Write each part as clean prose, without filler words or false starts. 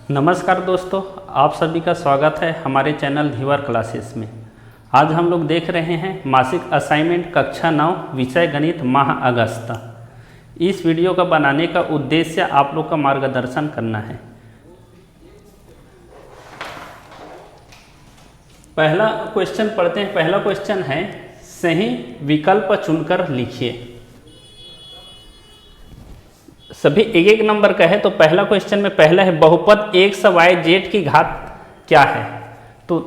नमस्कार दोस्तों, आप सभी का स्वागत है हमारे चैनल धीवर क्लासेस में। आज हम लोग देख रहे हैं मासिक असाइनमेंट कक्षा 9 विषय गणित माह अगस्त। इस वीडियो का बनाने का उद्देश्य आप लोग का मार्गदर्शन करना है। पहला क्वेश्चन पढ़ते हैं। पहला क्वेश्चन है सही विकल्प चुनकर लिखिए। सभी एक एक नंबर का है। तो पहला क्वेश्चन में पहला है बहुपद x y z की घात क्या है। तो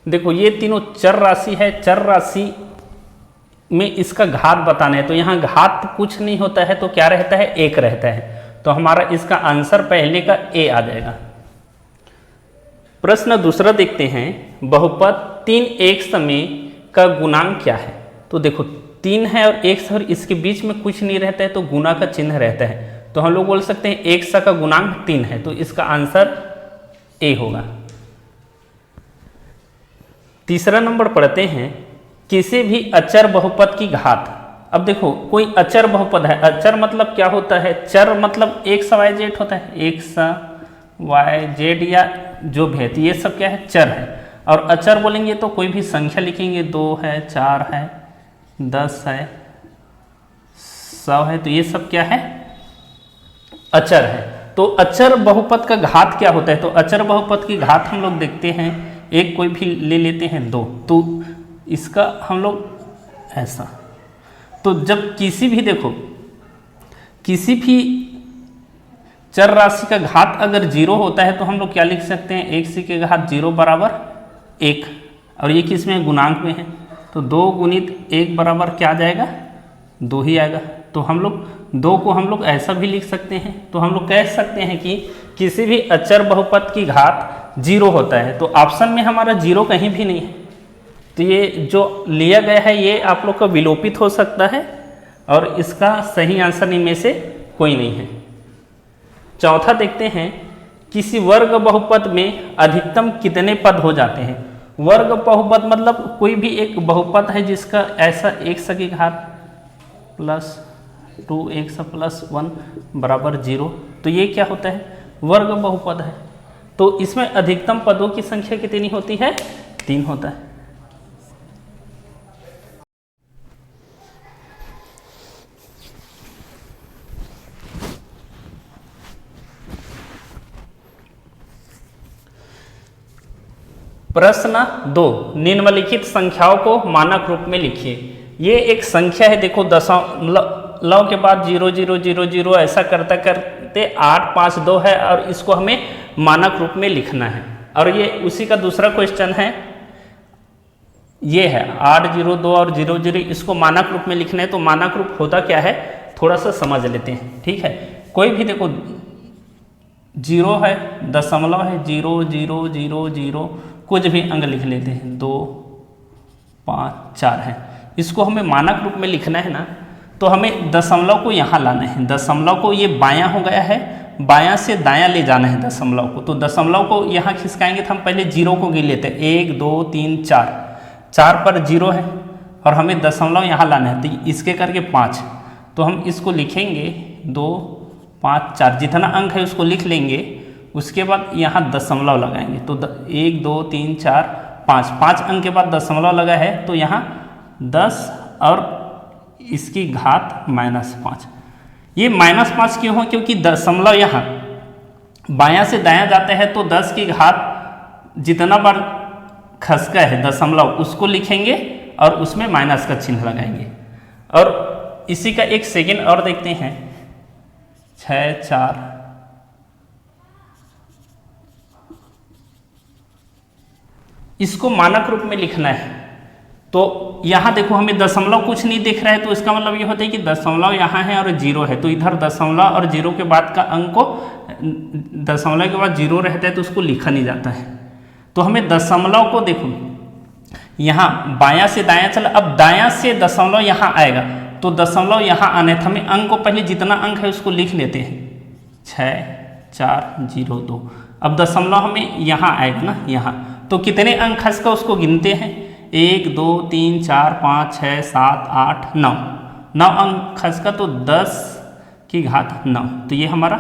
देखो ये तीनों चर राशि है, चर राशि में इसका घात बताना है। तो यहाँ घात कुछ नहीं होता है तो क्या रहता है, एक रहता है। तो हमारा इसका आंसर पहले का ए आ जाएगा। प्रश्न दूसरा देखते हैं, बहुपद 3x में का गुणांक क्या है। तो देखो 3 है और x और इसके बीच में कुछ नहीं रहता है तो गुणा का चिन्ह रहता है। तो हम लोग बोल सकते हैं x का गुणांक 3 है, तो इसका आंसर ए होगा। तीसरा नंबर पढ़ते हैं, किसी भी अचर बहुपद की घात। अब देखो कोई अचर बहुपद है। अचर मतलब क्या होता है, चर मतलब x y z होता है, x y z या जो भी है, तो ये सब क्या है, चर है। और अचर बोलेंगे तो कोई भी संख्या लिखेंगे, 2 है, 4 है, 10 है, 100 है, तो ये सब क्या है, अचर है। तो अचर बहुपद का घात क्या होता है। तो अचर बहुपद की घात हम लोग देखते हैं, एक कोई भी ले लेते हैं 2, तो इसका हम लोग ऐसा। तो जब किसी भी देखो किसी भी चर राशि का घात अगर 0 होता है तो हम लोग क्या लिख सकते हैं, 1 की घात 0 बराबर 1। और ये किस में, गुणांक में है। तो 2 गुणित 1 बराबर क्या आ जाएगा, 2 ही आएगा। तो हम लोग 2 को हम लोग ऐसा भी लिख सकते हैं। तो हम लोग कह सकते हैं कि किसी भी अचर बहुपद की घात 0 होता है। तो ऑप्शन में हमारा 0 कहीं भी नहीं है। तो ये जो लिया गया है ये आप लोग का विलोपित हो सकता है और इसका सही आंसर इनमें से कोई नहीं है। चौथा देखते हैं, किसी वर्ग बहुपद में अधिकतम कितने पद हो जाते हैं। वर्ग बहुपद मतलब कोई भी एक बहुपद है जिसका ऐसा x की घात प्लस 2x प्लस 1 बराबर 0। तो ये क्या होता है, वर्ग बहुपद है। तो इसमें अधिकतम पदों की संख्या कितनी होती है, 3 होता है। प्रश्न 2, निम्नलिखित संख्याओं को मानक रूप में लिखिए। ये एक संख्या है, देखो दशमलव के बाद 0 0 0 0 ऐसा करते करते 8 5 2 है और इसको हमें मानक रूप में लिखना है। और ये उसी का दूसरा क्वेश्चन है, ये है 8 0 2 और 0 0, इसको मानक रूप में लिखना है। तो मानक रूप होता क्या है, थोड़ा सा समझ लेते हैं, ठीक है। कोई भी देखो 0 है, दशमलव है, 0 0 0 0, कुछ भी अंक लिख लेते हैं, 2 5 4 है। इसको हमें मानक रूप में लिखना है ना, तो हमें दशमलव को यहाँ लाना है। दशमलव को ये बायां हो गया है, बायां से दायां ले जाना है दशमलव को। तो दशमलव को यहाँ खिसकाएंगे तो हम पहले 0 को गिन लेते हैं, 1 2 3 4, 4 पर 0 है और हमें दशमलव यहाँ लाना है। तो इसके करके 5, तो हम इसको लिखेंगे 2 5 4, जितना अंक है उसको लिख लेंगे। उसके बाद यहाँ दशमलव लगाएंगे। तो 1 2 3 4 5, 5 अंक के बाद दशमलव लगा है तो यहाँ 10 और इसकी घात -5। ये -5 क्यों हो, क्योंकि दशमलव यहाँ बायां से दायां जाता है तो 10 की घात जितना बार खसका है दशमलव उसको लिखेंगे और उसमें माइनस का चिन्ह लगाएंगे। और इसी का एक सेकेंड और देखते हैं, 6 4, इसको मानक रूप में लिखना है। तो यहाँ देखो हमें दशमलव कुछ नहीं दिख रहा है, तो इसका मतलब ये होता है कि दशमलव यहाँ है और 0 है। तो इधर दशमलव और 0 के बाद का अंक को, दशमलव के बाद 0 रहता है तो उसको लिखा नहीं जाता है। तो हमें दशमलव को देखो यहाँ बायां से दायां चला, अब दायां से दशमलव यहाँ आएगा तो दशमलव यहाँ आने था। हमें अंक को पहले जितना अंक है उसको लिख लेते हैं, 6 4 0 2। अब दशमलव हमें यहाँ आएगा ना, यहाँ तो कितने अंक खसका उसको गिनते हैं, 1 2 3 4 5 6 7 8 9, 9 अंक खसका तो 10 की घात 9। तो ये हमारा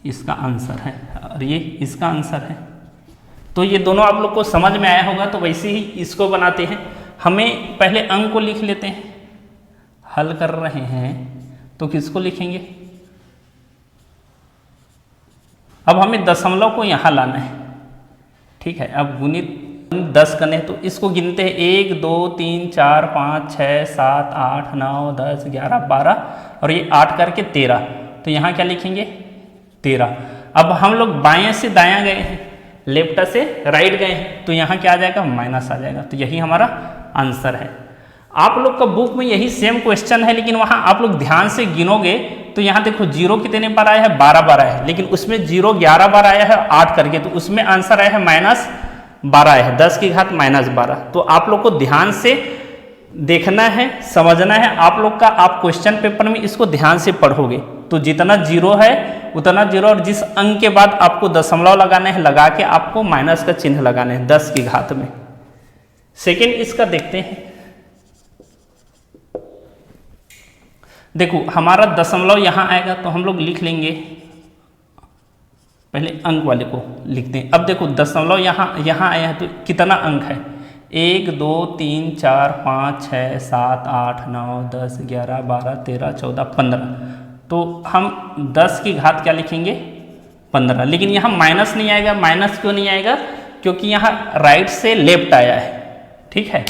इसका आंसर है और ये इसका आंसर है। तो ये दोनों आप लोग को समझ में आया होगा। तो वैसे ही इसको बनाते हैं। हमें पहले अंक को लिख लेते हैं। हल कर रहे हैं तो किसको लिखेंगे? अब हमें दशमलव को यहाँ लाना है, ठीक है। अब गुणित 10 करने तो इसको गिनते हैं 1 2 3 4 5 6 7 8 9 10 11 12 और ये 8 करके 13। तो यहाँ क्या लिखेंगे? 13। अब हम लोग बाएं से दायां गए हैं, लेफ्ट से राइट गए हैं, तो यहाँ क्या आ जाएगा? माइनस आ जाएगा। तो यही हमारा आंसर है। आप लोग का बुक में यही सेम क्वेश्चन है, लेकिन वहाँ आप लोग ध्यान से गिनोगे तो यहाँ देखो 0 कितने बार आया है? 12 बार आया है, लेकिन उसमें 0 11 बार आया है 8 करके, तो उसमें आंसर आया है -12 आया है, 10 की घात -12। तो आप लोग को ध्यान से देखना है, समझना है आप लोग का। आप क्वेश्चन पेपर में इसको ध्यान से पढ़ोगे तो जितना 0 है उतना 0, और जिस अंक के बाद आपको दशमलव लगाना है लगा के आपको माइनस का चिन्ह लगाना है 10 की घात में। सेकेंड इसका देखते हैं। देखो हमारा दशमलव यहाँ आएगा तो हम लोग लिख लेंगे, पहले अंक वाले को लिखते हैं। अब देखो दशमलव यहाँ आया है तो कितना अंक है? 1 2 3 4 5 6 7 8 9 10 11 12 13 14 15। तो हम 10 की घात क्या लिखेंगे? 15। लेकिन यहाँ माइनस नहीं आएगा। माइनस क्यों नहीं आएगा? क्योंकि यहाँ राइट से लेफ्ट आया है, ठीक है।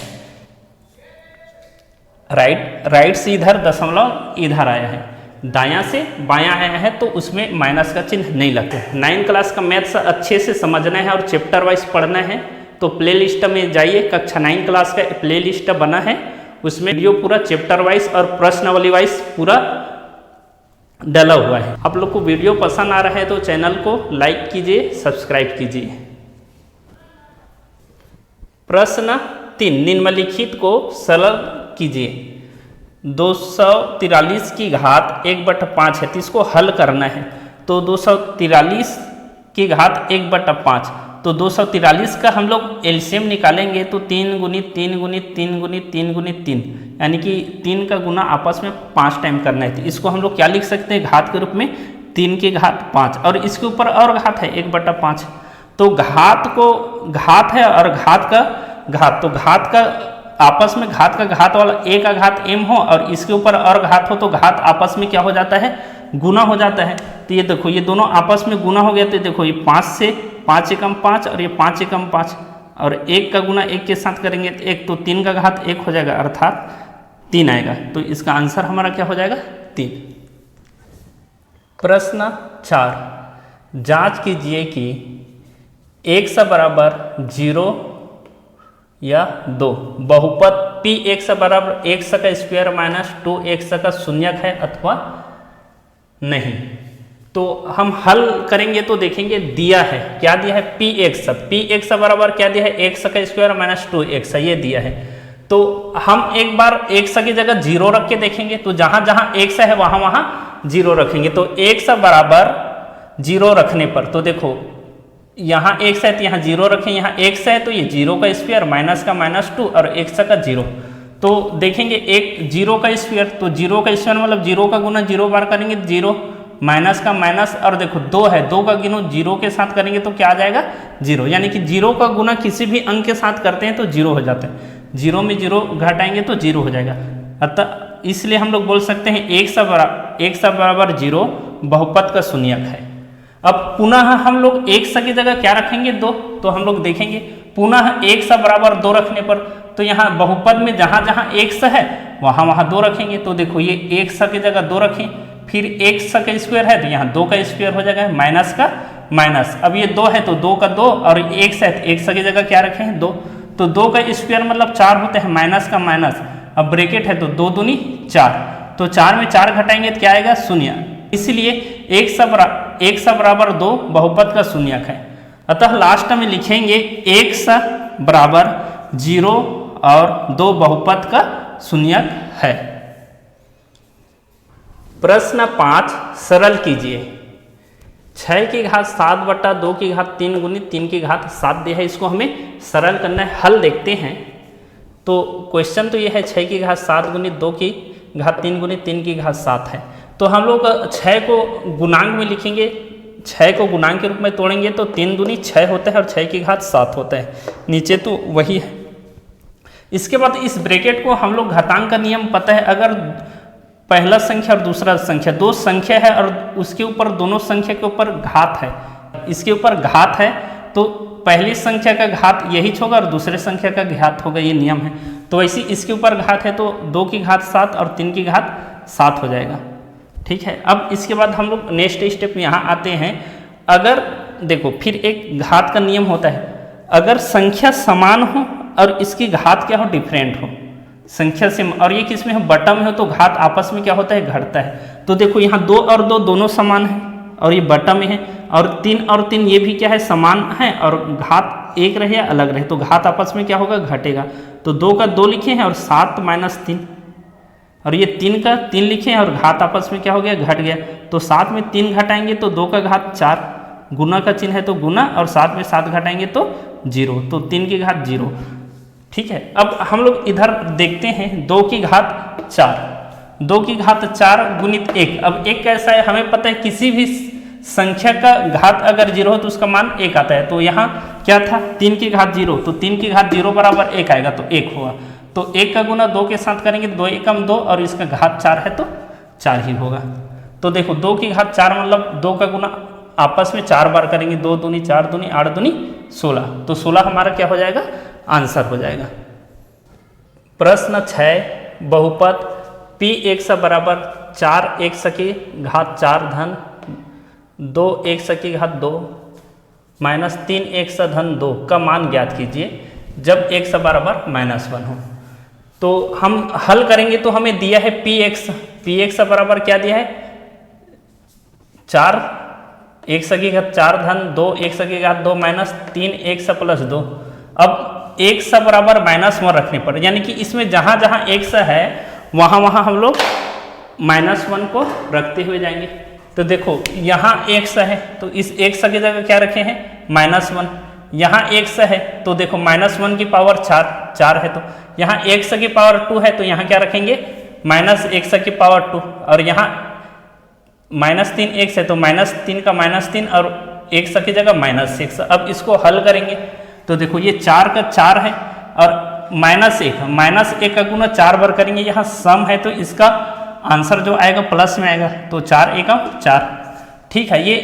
राइट से इधर, दशमलव इधर आया है, दायां से बायां आया है, तो उसमें माइनस का चिन्ह नहीं लगता है। 9 क्लास का मैथ्स अच्छे से समझना है और चैप्टर वाइज पढ़ना है तो प्ले लिस्ट में जाइए। कक्षा 9 क्लास का प्ले लिस्ट बना है, उसमें वीडियो पूरा चैप्टर वाइज और प्रश्नावली वाइज पूरा डला हुआ है। आप लोग को वीडियो पसंद आ रहा है तो चैनल को लाइक कीजिए, सब्सक्राइब कीजिए। प्रश्न 3, निम्नलिखित को सरल कीजिए। 243 की घात 1/5 है, तो इसको हल करना है। तो 243 की घात 1/5, तो 243 का हम लोग एलसीएम निकालेंगे तो 3 × 3 × 3 × 3 × 3, यानी कि 3 का गुना आपस में 5 टाइम करना है। तो इसको हम लोग क्या लिख सकते हैं? घात के रूप में 3 की घात 5, और इसके ऊपर और घात है 1/5। तो घात को घात है और घात का घात, तो घात का आपस में घात का घात वाला a का घात m हो और इसके ऊपर और घात हो तो घात आपस में क्या हो जाता है? गुना हो जाता है। तो ये देखो ये दोनों आपस में गुना हो गया। तो देखो ये 5 से 5 एकम 5 और ये 5 एकम 5, और 1 का गुना 1 के साथ करेंगे तो 1, तो 3 का घात 1 हो जाएगा, अर्थात 3 आएगा। तो इसका आंसर हमारा क्या हो जाएगा? 3। प्रश्न 4, जांच कीजिए कि 1 बराबर 0 या 2 बहुपद Px बराबर x का स्क्वायर माइनस 2x का शून्यक है अथवा नहीं। तो हम हल करेंगे तो देखेंगे दिया है, क्या दिया है? Px बराबर क्या दिया है? x का स्क्वायर माइनस 2x, ये दिया है। तो हम एक बार x की जगह 0 रख के देखेंगे, तो जहां जहां x है वहां वहां 0 रखेंगे। तो x बराबर 0 रखने पर, तो देखो यहाँ x है तो यहाँ 0 रखें, यहाँ x है तो ये 0 का स्क्वायर माइनस का -2 और x का 0। तो देखेंगे एक 0 का स्क्वायर, तो 0 का स्क्वायर मतलब 0 का गुना 0 बार करेंगे 0, माइनस का माइनस, और देखो 2 है, 2 का गुना 0 के साथ करेंगे तो क्या आ जाएगा? 0। यानी कि 0 का गुना किसी भी अंक के साथ करते हैं तो 0 हो जाता है। 0 में 0 घटाएंगे तो 0 हो जाएगा। अतः इसलिए हम लोग बोल सकते हैं 1 बराबर 0 बहुपद का शून्यक है। अब पुनः हम लोग 1 की जगह क्या रखेंगे? 2। तो हम लोग देखेंगे पुनः 1 बराबर 2 रखने पर, तो यहाँ बहुपद में जहाँ जहाँ 1 है वहाँ वहाँ 2 रखेंगे। तो देखो ये 1 की जगह 2 रखें, फिर 1 का स्क्वायर है तो यहाँ 2 का स्क्वायर हो जाएगा, माइनस का माइनस। अब ये 2 है तो 2 का 2, और 1 है तो 1 की जगह क्या रखे हैं? 2। तो 2 का स्क्वायर मतलब 4 होते हैं, माइनस का माइनस, अब ब्रैकेट है तो 2 दूनी 4, तो 4 में 4 घटाएंगे तो क्या आएगा? 0। इसलिए 1 बराबर 2 बहुपद का शून्यक है। अतः लास्ट में लिखेंगे 1 बराबर 0 और 2 बहुपद का शून्यक है। प्रश्न 5, सरल कीजिए। 6 की घात 7/2 की घात 3 × 3 की घात 7 दिया है, इसको हमें सरल करना है। हल देखते हैं। तो क्वेश्चन तो ये है 6 की घात 7 × 2 की घात 3 × 3 की घात 7 है। तो हम लोग 6 को गुणांक में लिखेंगे, 6 को गुणांक के रूप में तोड़ेंगे तो 3 दूनी 6 होता है और 6 की घात 7 होता है, नीचे तो वही है। इसके बाद इस ब्रैकेट को हम लोग घातांक का नियम पता है, अगर पहला संख्या और दूसरा संख्या दो संख्या है और उसके ऊपर दोनों संख्या के ऊपर घात है, इसके ऊपर घात है तो पहली संख्या का घात यही होगा और दूसरे संख्या का घात होगा, ये नियम है। तो वैसे इसके ऊपर घात है तो 2 की घात 7 और 3 की घात 7 हो जाएगा, ठीक है। अब इसके बाद हम लोग नेक्स्ट स्टेप में यहाँ आते हैं। अगर देखो फिर एक घात का नियम होता है, अगर संख्या समान हो और इसकी घात क्या हो, डिफरेंट हो, संख्या से और ये किस में हो, बटा में हो, तो घात आपस में क्या होता है, घटता है। तो देखो यहाँ 2 और 2 दोनों समान है और ये बटा में है, और 3 और 3 ये भी क्या है, समान है, और घात एक रहे या अलग रहे तो घात आपस में क्या होगा, घटेगा। तो 2 का 2 लिखे हैं और 7 माइनस 3, और ये 3 का 3 लिखे हैं और घात आपस में क्या हो गया, घट गया। तो 7 में 3 घटाएंगे तो 2 का घात 4, गुना का चिन्ह है तो गुना, और 7 में 7 घटाएंगे तो 0, तो 3 की घात 0, ठीक है। अब हम लोग इधर देखते हैं 2 की घात 4, 2 की घात 4 गुणित 1। अब 1 कैसा है, हमें पता है किसी भी संख्या का घात अगर 0 हो तो उसका मान 1 आता है। तो यहाँ क्या था, 3 की घात 0, तो 3 की घात 0 बराबर 1 आएगा, तो 1 हुआ। तो 1 का गुना 2 के साथ करेंगे, 2 एकम 2 और इसका घात 4 है तो 4 ही होगा। तो देखो 2 की घात 4 मतलब 2 का गुना आपस में 4 बार करेंगे, 2 दूनी 4 दूनी 8 दूनी 16, तो 16 हमारा क्या हो जाएगा, आंसर हो जाएगा। प्रश्न 6, बहुपद p(x) बराबर 4x की घात 4 धन 2x की घात 2 माइनस 3x धन 2 का मान ज्ञात कीजिए जब x बराबर -1 हो। तो हम हल करेंगे तो हमें दिया है px बराबर क्या दिया है, 4 x की घात 4 धन 2x की घात 2 माइनस 3x प्लस 2। अब x बराबर -1 रखने पर, यानी कि इसमें जहाँ जहाँ x है वहाँ वहाँ हम लोग -1 को रखते हुए जाएंगे। तो देखो यहाँ x है तो इस x की जगह क्या रखे हैं, -1। यहाँ x है तो देखो -1 की पावर 4 है, तो यहाँ x की पावर 2 है तो यहाँ क्या रखेंगे, -x की पावर 2, और यहाँ -3x है तो -3 का -3 और x की जगह -6। अब इसको हल करेंगे तो देखो ये 4 का 4 है और -1 का गुना 4 बार करेंगे, यहाँ सम है तो इसका आंसर जो आएगा प्लस में आएगा, तो 4 एकम 4, ठीक है। ये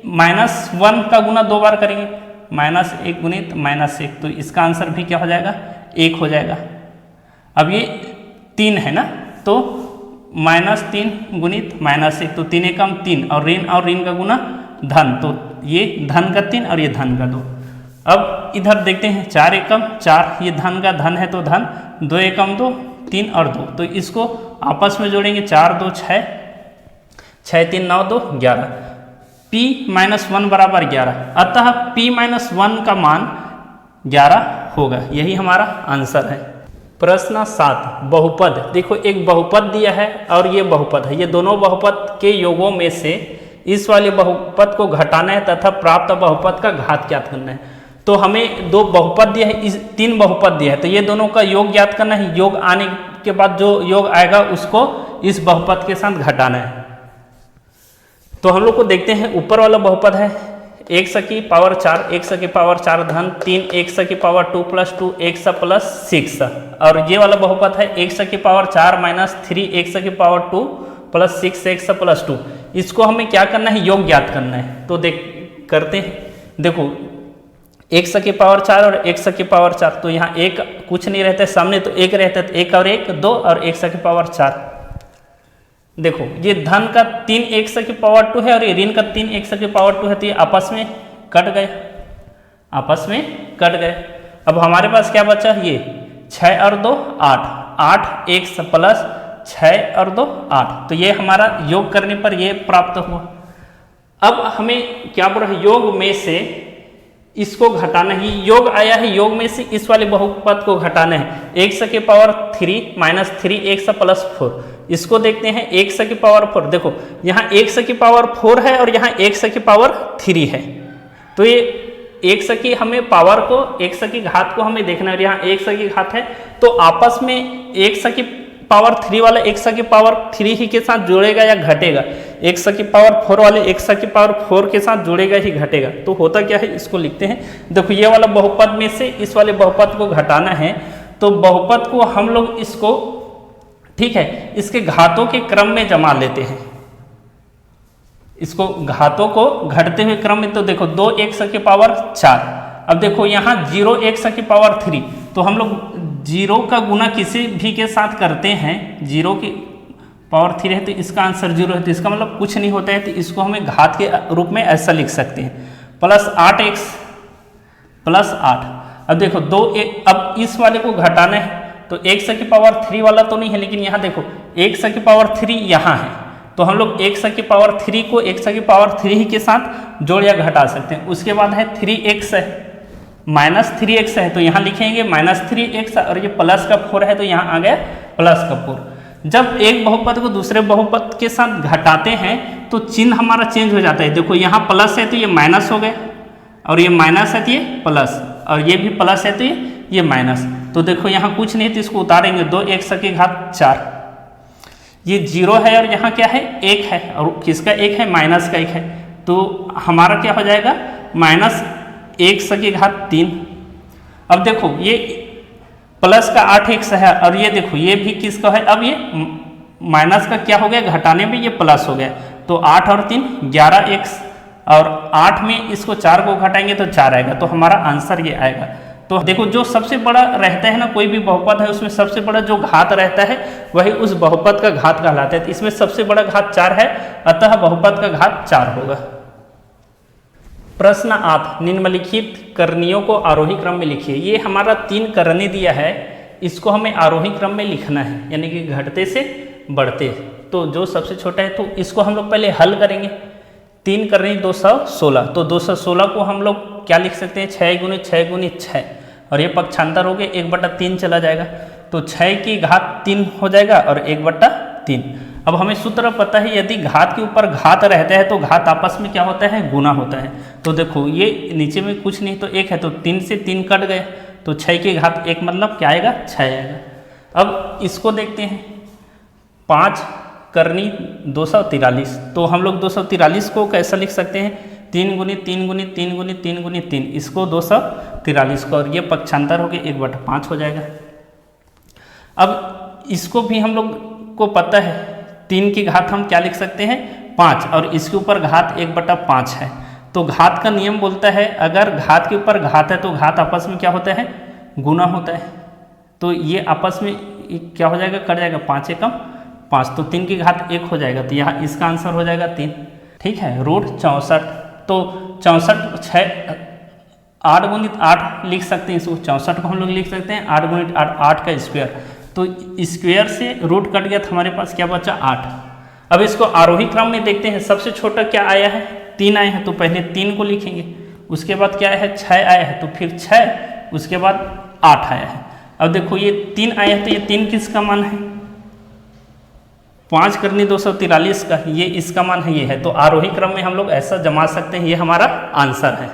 -1 का गुना 2 बार करेंगे, -1 गुणित -1, तो इसका आंसर भी क्या हो जाएगा, 1 हो जाएगा। अब ये 3 है ना, तो -3 गुणित -1, तो 3 एकम 3, और ऋण का गुना धन, तो ये धन का 3 और ये धन का 2। अब इधर देखते हैं 4 एकम 4, ये धन का धन है तो धन, 2 एकम 2, 3 और 2, तो इसको आपस में जोड़ेंगे, 4 2 6, 6 3 9 2 11, p-1 बराबर 11, अतः p-1 का मान 11 होगा, यही हमारा आंसर है। प्रश्न 7, बहुपद। देखो एक बहुपद दिया है और ये बहुपद है, ये दोनों बहुपद के योगों में से इस वाले बहुपद को घटाना है तथा प्राप्त बहुपद का घात ज्ञात करना है। तो हमें 2 बहुपद दिया है, इस 3 बहुपद दिया है, तो ये दोनों का योग ज्ञात करना है। योग आने के बाद जो योग आएगा उसको इस बहुपद के साथ घटाना है। तो हम लोग को देखते हैं, ऊपर वाला बहुपद है x की पावर 4, x की पावर 4 धन 3x की पावर 2 प्लस 2x प्लस 6, और ये वाला बहुपद है x की पावर 4 माइनस 3x की पावर 2 प्लस 6x प्लस 2। इसको हमें क्या करना है, योग ज्ञात करना है। तो करते हैं, देखो x की पावर 4 और x की पावर 4, तो यहाँ एक कुछ नहीं रहता है सामने, तो 1 रहता है, तो 1 और 1 2, और x की पावर 4। देखो ये धन का 3x की पावर 2 है और ये ऋण का 3x की पावर 2 है, तो ये आपस में कट गए, आपस में कट गए। अब हमारे पास क्या बचा, ये 6 और 2 8, 8x प्लस 6 और 2 8, तो ये हमारा योग करने पर ये प्राप्त हुआ। अब हमें क्या बोल रहा है, योग में से इसको घटाना ही, योग आया है, योग में से इस वाले बहुपद को घटाना है। x की पावर 3 माइनस 3x प्लस 4, इसको देखते हैं x की पावर 4। देखो यहाँ x की पावर 4 है और यहाँ x की पावर 3 है, तो ये x की हमें पावर को, x की घात को हमें देखना है, यहाँ x की घात है, तो आपस में x की पावर 3 वाला x की पावर 3 ही के साथ जोड़ेगा या घटेगा, x की पावर 4 वाले x की पावर 4 के साथ जुड़ेगा ही घटेगा। तो होता क्या है, इसको लिखते हैं। देखो ये वाला बहुपद में से इस वाले बहुपद को घटाना है, तो बहुपद को हम लोग इसको, ठीक है, इसके घातों के क्रम में जमा लेते हैं। इसको घातों को घटते हुए क्रम में, तो देखो 2x की पावर 4। अब देखो यहाँ 0x की पावर 3, तो हम लोग 0 का गुना किसी भी के साथ करते हैं, 0 की पावर 3 है तो इसका आंसर 0 है, तो इसका मतलब कुछ नहीं होता है, तो इसको हमें घात के रूप में ऐसा लिख सकते हैं, प्लस 8x प्लस 8। अब देखो अब इस वाले को घटाना है, तो x की पावर 3 वाला तो नहीं है, लेकिन यहाँ देखो x की पावर 3 यहाँ है, तो हम लोग x की पावर 3 को x की पावर 3 ही के साथ जोड़ या घटा सकते हैं। उसके बाद है 3x है, माइनस 3x है, तो यहाँ लिखेंगे माइनस 3x, और ये प्लस का 4 है, तो यहाँ आ गया प्लस का 4। जब एक बहुपद को दूसरे बहुपद के साथ घटाते हैं तो चिन्ह हमारा चेंज हो जाता है। देखो यहाँ प्लस है तो ये माइनस हो गया, और ये माइनस है तो ये प्लस, और ये भी प्लस है तो ये माइनस। तो देखो यहाँ कुछ नहीं, तो इसको उतारेंगे, 2x की घात 4, ये 0 है, और यहाँ क्या है 1 है, और किसका 1 है, माइनस का 1 है, तो हमारा क्या हो जाएगा, माइनस 1 की घात 3। अब देखो ये प्लस का 8x है, और ये देखो ये भी किसका है, अब ये माइनस का क्या हो गया, घटाने में ये प्लस हो गया, तो 8 और 3 11x, और 8 में इसको 4 को घटाएंगे तो 4 आएगा, तो हमारा आंसर ये आएगा। तो देखो जो सबसे बड़ा रहता है ना, कोई भी बहुपद है उसमें सबसे बड़ा जो घात रहता है वही उस बहुपद का घात कहलाता है। तो इसमें सबसे बड़ा घात 4 है, अतः बहुपद का घात 4 होगा। प्रश्न 8, निम्नलिखित करणियों को आरोही क्रम में लिखिए। ये हमारा 3 करनी दिया है, इसको हमें आरोही क्रम में लिखना है, यानी कि घटते से बढ़ते। तो जो सबसे छोटा है तो इसको हम लोग पहले हल करेंगे। 3 करनी 216, तो 216 को हम लोग क्या लिख सकते हैं, 6 गुनी 6 गुनी 6, और ये पक्षांतर हो गए 1/3 चला जाएगा, तो 6 की घात 3 हो जाएगा और 1/3। अब हमें सूत्र पता है, यदि घात के ऊपर घात रहता है तो घात आपस में क्या होता है, गुना होता है। तो देखो ये नीचे में कुछ नहीं तो 1 है, तो 3 से 3 कट गए, तो 6 की घात 1 मतलब क्या आएगा, 6 आएगा। अब इसको देखते हैं, 5 करनी 243, तो हम लोग 243 को कैसा लिख सकते हैं, 3 गुनी 3 गुनी 3 गुनी 3 गुनी 3, इसको 243 को, और ये पक्षांतर हो गया 1/5 हो जाएगा। अब इसको भी हम लोग को पता है, 3 की घात हम क्या लिख सकते हैं, 5, और इसके ऊपर घात 1/5 है। तो घात का नियम बोलता है, अगर घात के ऊपर घात है तो घात आपस में क्या होता है, गुना होता है। तो ये आपस में क्या हो जाएगा, कट जाएगा, 5 एकम 5, तो 3 की घात 1 हो जाएगा, तो यहाँ इसका आंसर हो जाएगा 3। ठीक है, रूट 64, तो 64 8 गुणित 8 लिख सकते हैं, इसको 64 को हम लोग लिख सकते हैं 8 गुणित 8, 8 का स्क्वायर, तो स्क्वायर से रूट कट गया, तो हमारे पास क्या बचा, 8। अब इसको आरोही क्रम में देखते हैं, सबसे छोटा क्या आया है, 3 आया है, तो पहले 3 को लिखेंगे, उसके बाद क्या आया है, 6 आया है, तो फिर 6, उसके बाद 8 आया है। अब देखो ये 3 आया है, तो ये 3 किसका मान है, 5 करनी 243 का, ये इसका मान है, ये है। तो आरोही क्रम में हम लोग ऐसा जमा सकते हैं, ये हमारा आंसर है।